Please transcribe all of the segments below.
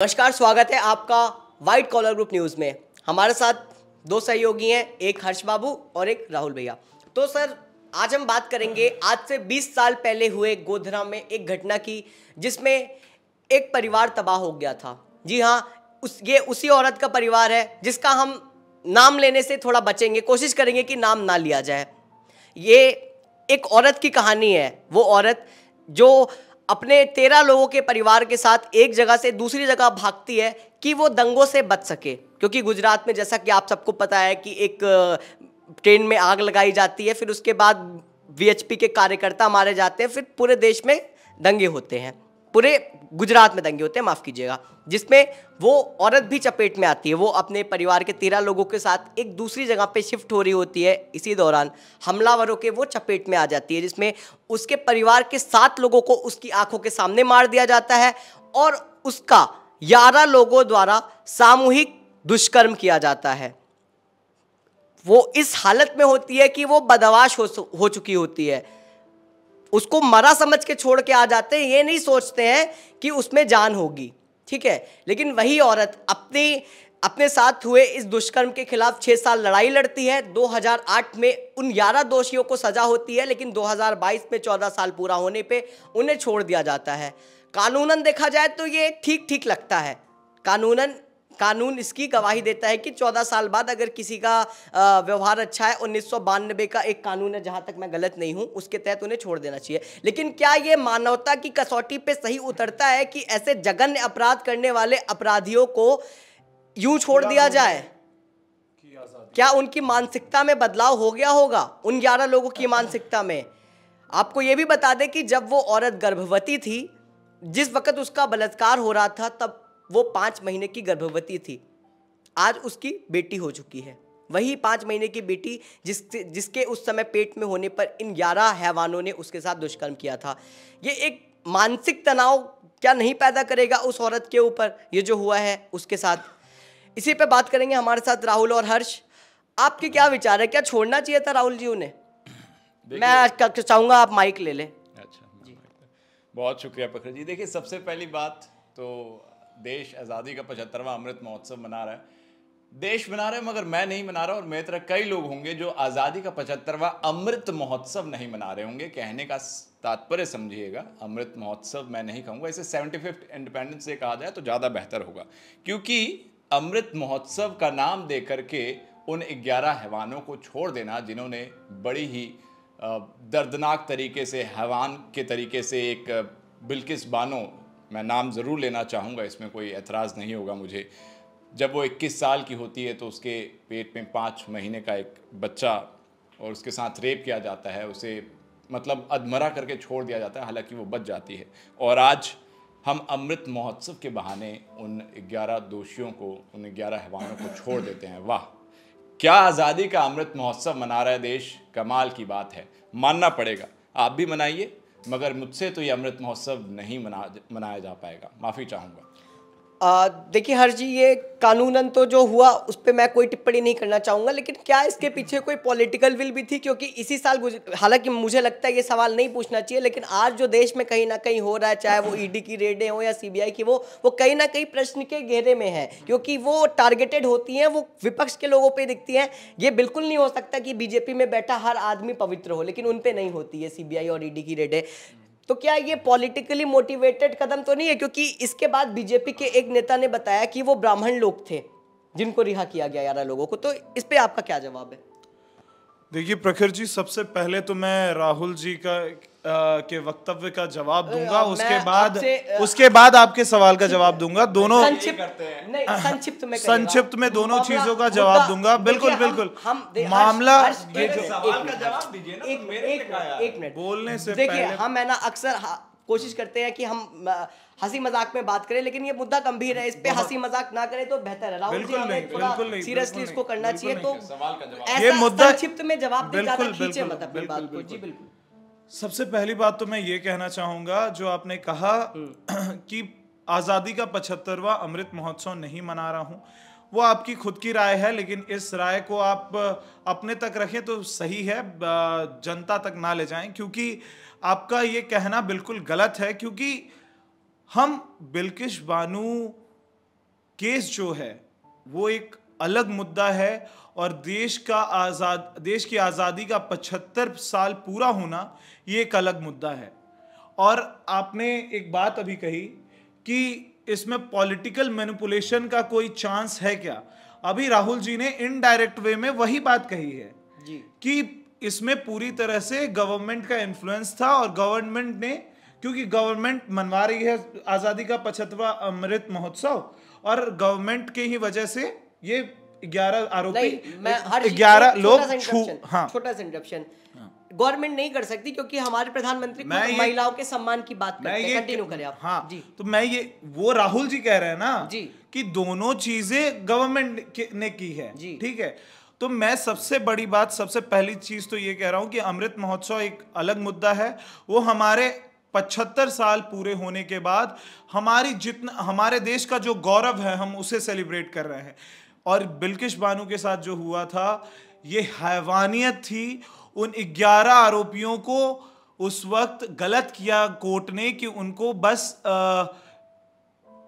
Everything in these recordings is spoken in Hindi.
नमस्कार, स्वागत है आपका वाइट कॉलर ग्रुप न्यूज़ में। हमारे साथ दो सहयोगी हैं, एक हर्ष बाबू और एक राहुल भैया। तो सर, आज हम बात करेंगे आज से 20 साल पहले हुए गोधरा में एक घटना की, जिसमें एक परिवार तबाह हो गया था। जी हाँ, ये उसी औरत का परिवार है जिसका हम नाम लेने से थोड़ा बचेंगे, कोशिश करेंगे कि नाम ना लिया जाए। ये एक औरत की कहानी है। वो औरत जो अपने 13 लोगों के परिवार के साथ एक जगह से दूसरी जगह भागती है कि वो दंगों से बच सके, क्योंकि गुजरात में जैसा कि आप सबको पता है कि एक ट्रेन में आग लगाई जाती है, फिर उसके बाद वीएचपी के कार्यकर्ता मारे जाते हैं, फिर पूरे देश में दंगे होते हैं, पूरे गुजरात में दंगे होते हैं, माफ़ कीजिएगा, जिसमें वो औरत भी चपेट में आती है। वो अपने परिवार के 13 लोगों के साथ एक दूसरी जगह पे शिफ्ट हो रही होती है। इसी दौरान हमलावरों के वो चपेट में आ जाती है, जिसमें उसके परिवार के 7 लोगों को उसकी आंखों के सामने मार दिया जाता है और उसका 11 लोगों द्वारा सामूहिक दुष्कर्म किया जाता है। वो इस हालत में होती है कि वो बदहवाश हो चुकी होती है। उसको मरा समझ के छोड़ के आ जाते हैं, ये नहीं सोचते हैं कि उसमें जान होगी, ठीक है। लेकिन वही औरत अपने साथ हुए इस दुष्कर्म के खिलाफ 6 साल लड़ाई लड़ती है। 2008 में उन 11 दोषियों को सजा होती है, लेकिन 2022 में 14 साल पूरा होने पे उन्हें छोड़ दिया जाता है। कानूनन देखा जाए तो ये ठीक ठीक लगता है। कानून इसकी गवाही देता है कि 14 साल बाद अगर किसी का व्यवहार अच्छा है, 1992 का एक कानून है, जहां तक मैं गलत नहीं हूं, उसके तहत उन्हें छोड़ देना चाहिए। लेकिन क्या ये मानवता की कसौटी पे सही उतरता है कि ऐसे जघन्य अपराध करने वाले अपराधियों को यूं छोड़ दिया जाए? क्या उनकी मानसिकता में बदलाव हो गया होगा, उन 11 लोगों की मानसिकता में? आपको यह भी बता दें कि जब वो औरत गर्भवती थी, जिस वक्त उसका बलात्कार हो रहा था, तब वो 5 महीने की गर्भवती थी। आज उसकी बेटी हो चुकी है, वही 5 महीने की बेटी जिसके उस समय पेट में होने पर इन 11 हैवानों ने उसके साथ दुष्कर्म किया था। ये एक मानसिक तनाव क्या नहीं पैदा करेगा उस औरत के ऊपर, ये जो हुआ है उसके साथ? इसी पे बात करेंगे हमारे साथ राहुल और हर्ष। आपके क्या विचार है, क्या छोड़ना चाहिए था राहुल जी उन्हें? मैं चाहूँगा आप माइक ले लें। अच्छा जी, बहुत शुक्रिया प्रखर जी। देखिए, सबसे पहली बात तो देश आज़ादी का 75वां अमृत महोत्सव मना रहा है। देश मना रहे हैं, मगर मैं नहीं मना रहा, और मेरी तरह कई लोग होंगे जो आज़ादी का 75वां अमृत महोत्सव नहीं मना रहे होंगे। कहने का तात्पर्य समझिएगा, अमृत महोत्सव मैं नहीं कहूँगा, इसे 75th इंडिपेंडेंस डे कहा जाए तो ज़्यादा बेहतर होगा, क्योंकि अमृत महोत्सव का नाम दे करके उन 11 हैवानों को छोड़ देना, जिन्होंने बड़ी ही दर्दनाक तरीके से, हैवान के तरीके से, एक बिल्किस बानो, मैं नाम ज़रूर लेना चाहूँगा, इसमें कोई एतराज़ नहीं होगा मुझे, जब वो 21 साल की होती है तो उसके पेट में 5 महीने का एक बच्चा, और उसके साथ रेप किया जाता है, उसे मतलब अधमरा करके छोड़ दिया जाता है, हालांकि वो बच जाती है। और आज हम अमृत महोत्सव के बहाने उन 11 दोषियों को, उन 11 हैवानों को छोड़ देते हैं। वाह, क्या आज़ादी का अमृत महोत्सव मना रहा है देश, कमाल की बात है, मानना पड़ेगा। आप भी मनाइए, मगर मुझसे तो ये अमृत महोत्सव नहीं मनाया जा पाएगा, माफ़ी चाहूँगा। देखिए हर्ष जी, ये कानूनन तो जो हुआ उस पर मैं कोई टिप्पणी नहीं करना चाहूँगा, लेकिन क्या इसके पीछे कोई पॉलिटिकल विल भी थी? क्योंकि इसी साल, हालांकि मुझे लगता है ये सवाल नहीं पूछना चाहिए, लेकिन आज जो देश में कहीं ना कहीं हो रहा है, चाहे वो ईडी की रेडें हो या सीबीआई की, वो कहीं ना कहीं प्रश्न के घेरे में है, क्योंकि वो टारगेटेड होती हैं, वो विपक्ष के लोगों पर दिखती हैं। ये बिल्कुल नहीं हो सकता कि बीजेपी में बैठा हर आदमी पवित्र हो, लेकिन उन पर नहीं होती है सीबीआई और ईडी की रेडें। तो क्या ये पॉलिटिकली मोटिवेटेड कदम तो नहीं है? क्योंकि इसके बाद बीजेपी के एक नेता ने बताया कि वो ब्राह्मण लोग थे जिनको रिहा किया गया 11 लोगों को। तो इस पे आपका क्या जवाब है? देखिए प्रखर जी, सबसे पहले तो मैं राहुल जी के वक्तव्य का जवाब दूंगा, उसके बाद आपके सवाल का जवाब दूंगा। दोनों संक्षिप्त में दोनों चीजों का जवाब दूंगा। बिल्कुल बिल्कुल। मामला एक मिनट बोलने से देखिए, हम है ना अक्सर कोशिश करते हैं कि हम हंसी मजाक में बात करें, लेकिन ये मुद्दा गंभीर है, इस पे हंसी मजाक ना करें तो बेहतर है। राहुल जी, हमें थोड़ा सीरियसली इसको करना चाहिए। तो ये मुद्दा संक्षिप्त में जवाब दें, ज़्यादा खींचे मत अपनी बात को। जी बिल्कुल। सबसे पहली बात तो मैं ये कहना चाहूंगा, जो आपने कहा कि आजादी का 75वां अमृत महोत्सव नहीं मना रहा हूं, वो आपकी खुद की राय है, लेकिन इस राय को आप अपने तक रखें तो सही है, जनता तक ना ले जाएं, क्योंकि आपका ये कहना बिल्कुल गलत है। क्योंकि हम बिल्किस बानो केस जो है वो एक अलग मुद्दा है, और देश की आज़ादी का 75 साल पूरा होना ये एक अलग मुद्दा है। और आपने एक बात अभी कही कि इसमें पॉलिटिकल मैनिपुलेशन का कोई चांस है क्या? अभी राहुल जी ने इनडायरेक्ट वे में वही बात कही है जी कि इसमें पूरी तरह से गवर्नमेंट का इन्फ्लुएंस था, और गवर्नमेंट ने, क्योंकि गवर्नमेंट मनवा रही है आज़ादी का 75वां अमृत महोत्सव, और गवर्नमेंट के ही वजह से ये 11 आरोपी, नहीं, मैं हर 11 लोग छोटा सा इंटरप्शन गवर्नमेंट नहीं कर सकती, क्योंकि हमारे प्रधानमंत्री महिलाओं के सम्मान की बात करते हैं। कंटिन्यू करें आप। हाँ जी। तो मैं वो राहुल जी कह रहे हैं ना जी कि दोनों चीजें गवर्नमेंट ने की है, ठीक है। तो मैं सबसे बड़ी बात, सबसे पहली चीज तो ये कह रहा हूं कि अमृत महोत्सव एक अलग मुद्दा है। वो हमारे 75 साल पूरे होने के बाद हमारे देश का जो गौरव है, हम उसे सेलिब्रेट कर रहे हैं। और बिल्किश बानो के साथ जो हुआ था, ये हैवानियत थी। उन 11 आरोपियों को उस वक्त गलत किया कोर्ट ने कि उनको बस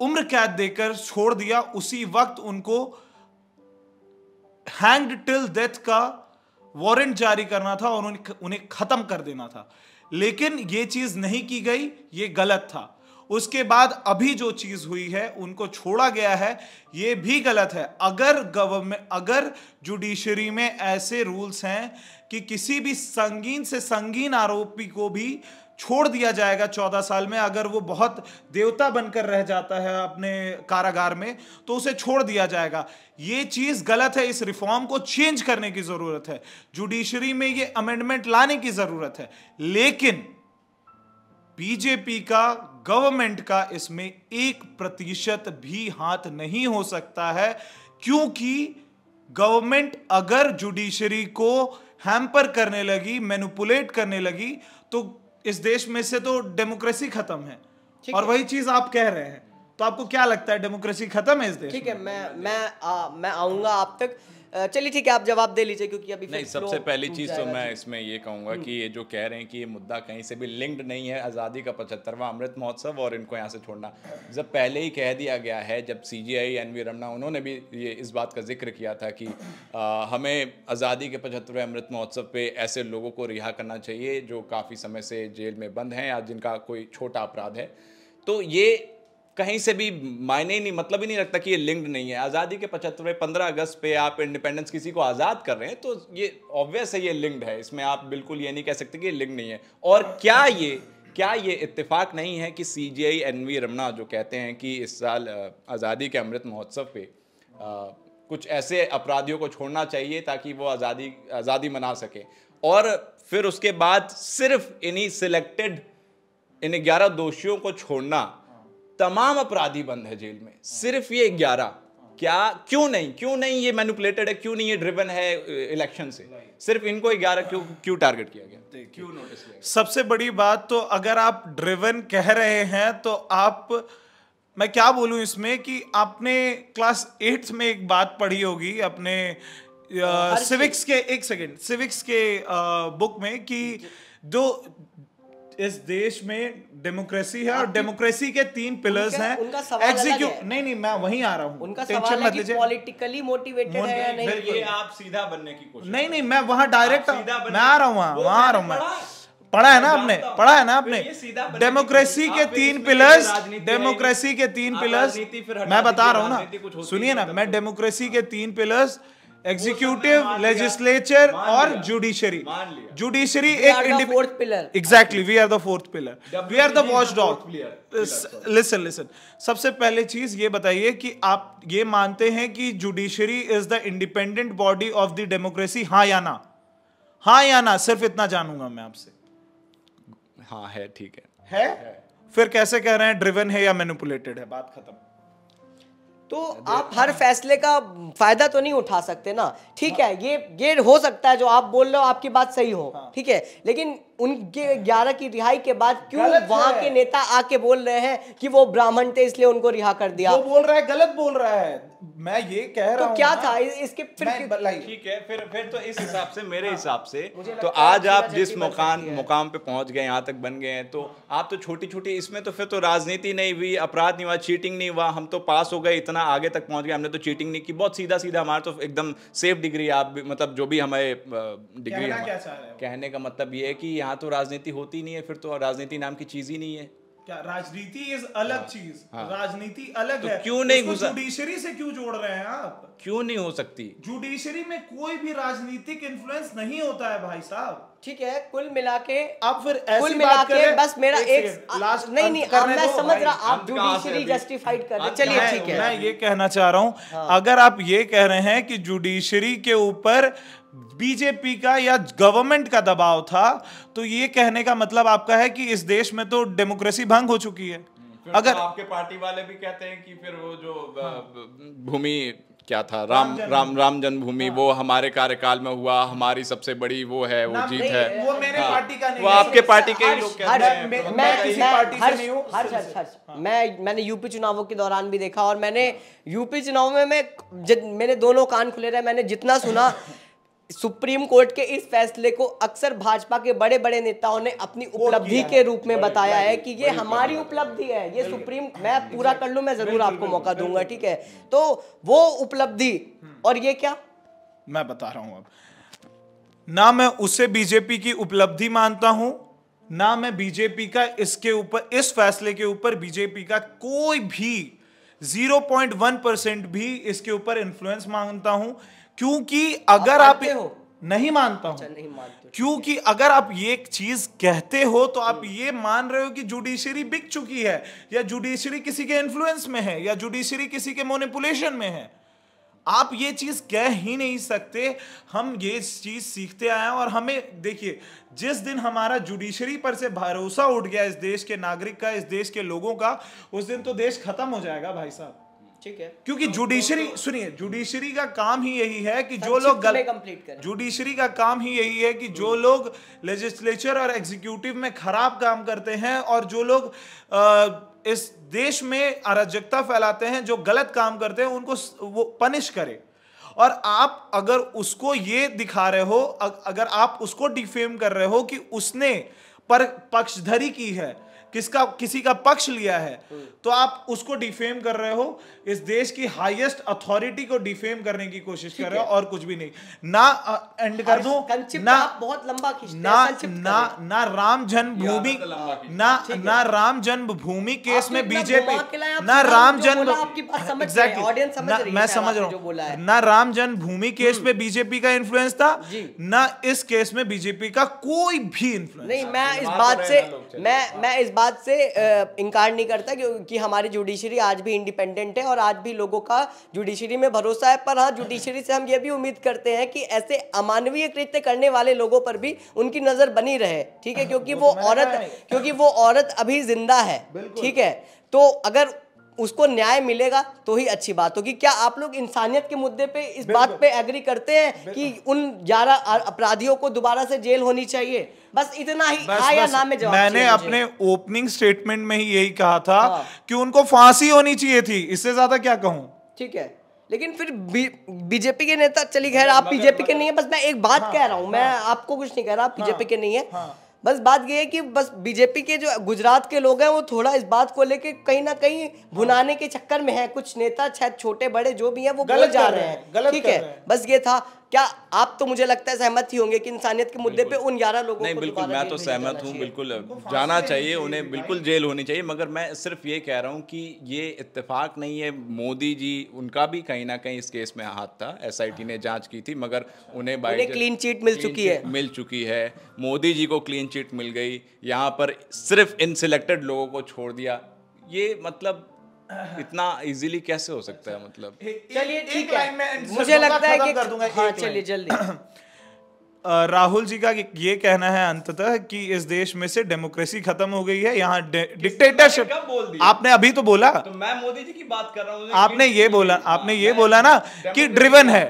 उम्र कैद देकर छोड़ दिया। उसी वक्त उनको हैंग्ड टिल डेथ का वारंट जारी करना था और उन्हें खत्म कर देना था, लेकिन ये चीज नहीं की गई, ये गलत था। उसके बाद अभी जो चीज हुई है, उनको छोड़ा गया है, ये भी गलत है। अगर जुडिशरी में ऐसे रूल्स हैं कि किसी भी संगीन से संगीन आरोपी को भी छोड़ दिया जाएगा 14 साल में, अगर वो बहुत देवता बनकर रह जाता है अपने कारागार में, तो उसे छोड़ दिया जाएगा। ये चीज गलत है। इस रिफॉर्म को चेंज करने की जरूरत है, जुडिशरी में ये अमेंडमेंट लाने की जरूरत है। लेकिन बीजेपी का, गवर्नमेंट का इसमें 1% भी हाथ नहीं हो सकता है, क्योंकि गवर्नमेंट अगर जुडिशरी को हैम्पर करने लगी, मैनिपुलेट करने लगी, तो इस देश में से तो डेमोक्रेसी खत्म है। और वही चीज आप कह रहे हैं, तो आपको क्या लगता है डेमोक्रेसी खत्म है इस देश में? ठीक है, मैं आऊंगा आप तक। चलिए ठीक है, आप जवाब दे लीजिए, क्योंकि अभी नहीं, सबसे पहली चीज़ तो मैं इसमें ये कहूँगा कि ये जो कह रहे हैं कि ये मुद्दा कहीं से भी लिंक्ड नहीं है आज़ादी का 75वां अमृत महोत्सव और इनको यहाँ से छोड़ना। जब पहले ही कह दिया गया है, जब CGI NV रमना उन्होंने भी ये इस बात का जिक्र किया था कि हमें आज़ादी के 75वें अमृत महोत्सव पे ऐसे लोगों को रिहा करना चाहिए जो काफ़ी समय से जेल में बंद हैं या जिनका कोई छोटा अपराध है। तो ये कहीं से भी मायने ही नहीं, मतलब ही नहीं रखता कि ये लिंक्ड नहीं है। आज़ादी के 75वें 15 अगस्त पे आप इंडिपेंडेंस किसी को आज़ाद कर रहे हैं, तो ये ऑब्वियस है, ये लिंक्ड है। इसमें आप बिल्कुल ये नहीं कह सकते कि ये लिंक नहीं है। और क्या ये इत्तेफाक नहीं है कि CGI NV रमना जो कहते हैं कि इस साल आज़ादी के अमृत महोत्सव पे कुछ ऐसे अपराधियों को छोड़ना चाहिए ताकि वो आज़ादी मना सके, और फिर उसके बाद सिर्फ इन्हीं सिलेक्टेड इन 11 दोषियों को छोड़ना, तमाम अपराधी बंद है जेल में, सिर्फ ये 11। क्यों नहीं ये मैनिपुलेटेड है, क्यों नहीं ये ड्रिवन है इलेक्शन से, सिर्फ इनको 11 क्यों टारगेट किया गया, क्यों नोटिस किया गया? सबसे बड़ी बात तो, अगर आप ड्रिवन कह रहे हैं तो मैं क्या बोलूं इसमें कि आपने क्लास 8th में एक बात पढ़ी होगी अपने सिविक्स के बुक में कि इस देश में डेमोक्रेसी है और डेमोक्रेसी के 3 पिलर्स हैं। एग्जीक्यूट नहीं, मैं वहीं आ रहा हूँ, उनका सवाल है कि पॉलिटिकली मोटिवेटेड है या नहीं। ये आप सीधा बनने की कोशिश नहीं, मैं वहां डायरेक्ट मैं आ रहा हूँ, वहां आ रहा हूँ। मैं पढ़ा है ना आपने डेमोक्रेसी के 3 पिलर्स, मैं बता रहा हूँ ना, सुनिए ना, मैं डेमोक्रेसी के 3 पिलर्स, एग्जीक्यूटिव, लेजिस्लेचर और जुडिशरी एक fourth pillar. Exactly, we are the 4th pillar, we are the watchdog. Listen, सबसे पहले चीज ये बताइए कि आप ये मानते हैं कि judiciary is the independent body of the democracy, हाँ या ना? सिर्फ इतना जानूंगा मैं आपसे। हाँ है, ठीक है। फिर कैसे कह रहे हैं ड्रिवन है या मैनिपुलेटेड है? बात खत्म। तो आप हर फैसले का फायदा तो नहीं उठा सकते ना। ठीक है, ये हो सकता है जो आप बोल रहे हो, आपकी बात सही हो, ठीक है, लेकिन उनके 11 की रिहाई के बाद क्यों गलत वहां है। के नेता आके बोल रहे हैं कि वो ब्राह्मण थे इसलिए उनको रिहा कर दिया? वो बोल रहा है गलत बोल रहा है, मैं ये कह रहा तो हूं क्या ना, था इसके फिर ठीक है, फिर तो इस हिसाब से, मेरे हिसाब से मुझे तो लगता है आज आप अच्छी जिस राजनीति बन सकती है। मुकाम पे पहुंच गए, यहाँ तक बन गए हैं, तो आप तो छोटी छोटी, इसमें तो फिर तो राजनीति नहीं हुई, अपराध नहीं हुआ, चीटिंग नहीं हुआ, हम तो पास हो गए, इतना आगे तक पहुंच गए, हमने तो चीटिंग नहीं की, बहुत सीधा सीधा, हमारा तो एकदम सेफ डिग्री, आप भी मतलब जो भी हमें डिग्री, कहना क्या चाह रहे हो? कहने का मतलब ये है कि यहाँ तो राजनीति होती नहीं है, फिर तो राजनीति नाम की चीज ही नहीं है। क्या राजनीति इज अलग चीज, राजनीति अलग तो है, क्यों नहीं उसको घुसा? जुडिशरी से क्यों जोड़ रहे हैं आप? क्यों नहीं हो सकती? जुडिशरी में कोई भी राजनीतिक इन्फ्लुएंस नहीं होता है भाई साहब। ठीक है, कुल मिला के आप फिर ऐसी कुल बात मिला करें, के बस मेरा एक लास्ट नहीं नहीं मैं समझ रहा, आप जुडिशरी जस्टिफाइड कर रहे हैं, चलिए ठीक है। मैं ये कहना चाह रहा हूं, अगर आप ये कह रहे हैं कि जुडिशरी के ऊपर बीजेपी का या गवर्नमेंट का दबाव था, तो ये कहने का मतलब आपका है कि इस देश में तो डेमोक्रेसी भंग हो चुकी है। अगर तो आपके पार्टी वाले भी कहते हैं कि फिर वो जो भूमि क्या था, राम जन्मभूमि, वो हमारे कार्यकाल में हुआ, हमारी सबसे बड़ी वो है, वो जीत है। वो मेरे पार्टी का नहीं, वो आपके पार्टी के ही लोग कहते हैं। मैं किसी पार्टी से नहीं हूं। हर्ष, मैंने यूपी चुनावों के दौरान भी देखा, और मैंने यूपी चुनाव में मैंने दोनों कान खुले रहे, मैंने जितना सुना, सुप्रीम कोर्ट के इस फैसले को अक्सर भाजपा के बड़े बड़े नेताओं ने अपनी उपलब्धि के रूप में बताया है कि ये हमारी उपलब्धि है, ये सुप्रीम, मैं पूरा कर लूं, मैं जरूर आपको मौका दूंगा, ठीक है? तो वो उपलब्धि, और ये क्या, मैं बता रहा हूं, अब ना मैं उसे बीजेपी की उपलब्धि मानता हूं, ना मैं बीजेपी का इसके ऊपर, इस फैसले के ऊपर बीजेपी का कोई भी 0.1% भी इसके ऊपर इन्फ्लुएंस मानता हूं, क्योंकि अगर आप नहीं मानता हूं, नहीं मानते, क्योंकि अगर आप ये चीज कहते हो तो आप ये मान रहे हो कि जुडिशरी बिक चुकी है, या जुडिशरी किसी के इन्फ्लुएंस में है, या जुडिशरी किसी के मैनिपुलेशन में है। आप ये चीज कह ही नहीं सकते। हम ये चीज सीखते आए हैं, और हमें देखिए, जिस दिन हमारा जुडिशरी पर से भरोसा उठ गया इस देश के नागरिक का, इस देश के लोगों का, उस दिन तो देश खत्म हो जाएगा भाई साहब। ठीक है, क्योंकि जुडिशरी, सुनिए, जुडिशरी का काम ही यही है कि जो लोग जुडिशरी का काम ही यही है कि जो लोग लेजिस्लेचर और एग्जीक्यूटिव में खराब काम करते हैं, और जो लोग इस देश में अराजकता फैलाते हैं, जो गलत काम करते हैं, उनको वो पनिश करे। और आप अगर उसको ये दिखा रहे हो, अगर आप उसको डिफेम कर रहे हो कि उसने पक्षधरी की है, किसी का पक्ष लिया है, तो आप उसको डिफेम कर रहे हो, इस देश की हाईएस्ट अथॉरिटी को डिफेम करने की कोशिश कर रहे हो, और कुछ भी नहीं। ना एंड कर दूं, ना बहुत लंबा ना राम जन्मभूमि, ना राम जन्मभूमि केस में बीजेपी, ना राम जन्म, एग्जैक्टली मैं समझ रहा हूं, ना राम जन्मभूमि केस में बीजेपी का इन्फ्लुएंस था, ना इस केस में बीजेपी का कोई भी इन्फ्लुएंस नहीं। मैं इस बात से इनकार नहीं करता कि हमारी जुडिशरी आज भी इंडिपेंडेंट है, और आज भी लोगों का जुडिशरी में भरोसा है। पर हाँ, जुडिशरी से हम ये भी उम्मीद करते हैं कि ऐसे अमानवीय कृत्य करने वाले लोगों पर भी उनकी नजर बनी रहे, ठीक है? क्योंकि वो औरत अभी जिंदा है, ठीक है? तो अगर उसको न्याय मिलेगा तो ही अच्छी बात होगी। क्या आप लोग इंसानियत के मुद्दे पे इस बात पे एग्री करते हैं कि उन 11 अपराधियों को दोबारा से जेल होनी चाहिए? बस इतना ही, हाँ या ना में जवाब। मैंने अपने ओपनिंग स्टेटमेंट में ही यही कहा था कि उनको फांसी होनी चाहिए थी, इससे ज्यादा क्या कहूं? ठीक है, लेकिन फिर बीजेपी के नेता, चलिए खैर आप बीजेपी के नहीं है, बस मैं एक बात कह रहा हूं, मैं आपको कुछ नहीं कह रहा, आप बीजेपी के नहीं है, बस बात ये है कि बस बीजेपी के जो गुजरात के लोग हैं वो थोड़ा इस बात को लेके कहीं ना कहीं भुनाने के चक्कर में है। कुछ नेता शायद छोटे बड़े जो भी हैं वो बोल जा रहे हैं, ठीक है? बस ये था। क्या आप तो मुझे लगता है सहमत ही होंगे कि इंसानियत के मुद्दे पे उन 11 लोगों को बिल्कुल, मैं तो सहमत हूँ, बिल्कुल जाना चाहिए उन्हें, बिल्कुल जेल होनी चाहिए। मगर मैं सिर्फ ये कह रहा हूँ कि ये इत्तेफाक नहीं है, मोदी जी, उनका भी कहीं ना कहीं इस केस में हाथ था। SIT ने जांच की थी, मगर उन्हें क्लीन चिट मिल चुकी है। मोदी जी को क्लीन चिट मिल गई, यहाँ पर सिर्फ इन सिलेक्टेड लोगों को छोड़ दिया। ये मतलब इतना इजीली कैसे हो सकता है? मतलब चलिए ठीक है, मुझे लगता है कि हाँ, चलिए जल्दी। राहुल जी का ये कहना है अंततः कि इस देश में से डेमोक्रेसी खत्म हो गई है, यहाँ डिक्टेटरशिप। आपने अभी तो बोला, तो मैं मोदी जी की बात कर रहा हूँ। आपने ये बोला ना कि ड्रिवन है,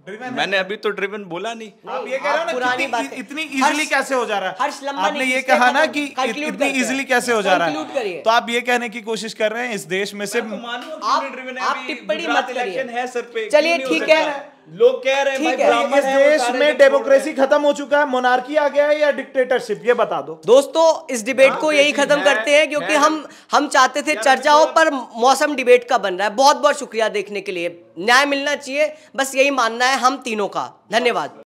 मैंने अभी तो ड्रिवन बोला नहीं। आप ये कह रहे हो ना पुरानी कितनी बातें। इतनी इजीली कैसे हो जा रहा है? हर्ष लंबा आपने नहीं ये खींचते, कहा ना खत्म, कि conclude इतनी करते हैं। इजीली कैसे हो जा रहा Conclude करिए। है? तो आप ये कहने की कोशिश कर रहे हैं इस देश में से आप टिप्पणी मत करिए। है सर पे, चलिए क्यों नहीं हो ठीक है, सकता? लोग कह रहे हैं भाई ठीक है। ब्राह्मण इस है, वो देश सारे में जब छोड़ डेमोक्रेसी खत्म हो चुका है, मोनार्की आ गया है या डिक्टेटरशिप, ये बता दो। दोस्तों इस डिबेट को यही खत्म करते हैं, क्योंकि हम चाहते थे चर्चा हो, पर मौसम डिबेट का बन रहा है। बहुत बहुत शुक्रिया देखने के लिए। न्याय मिलना चाहिए, बस यही मानना है हम तीनों का। धन्यवाद।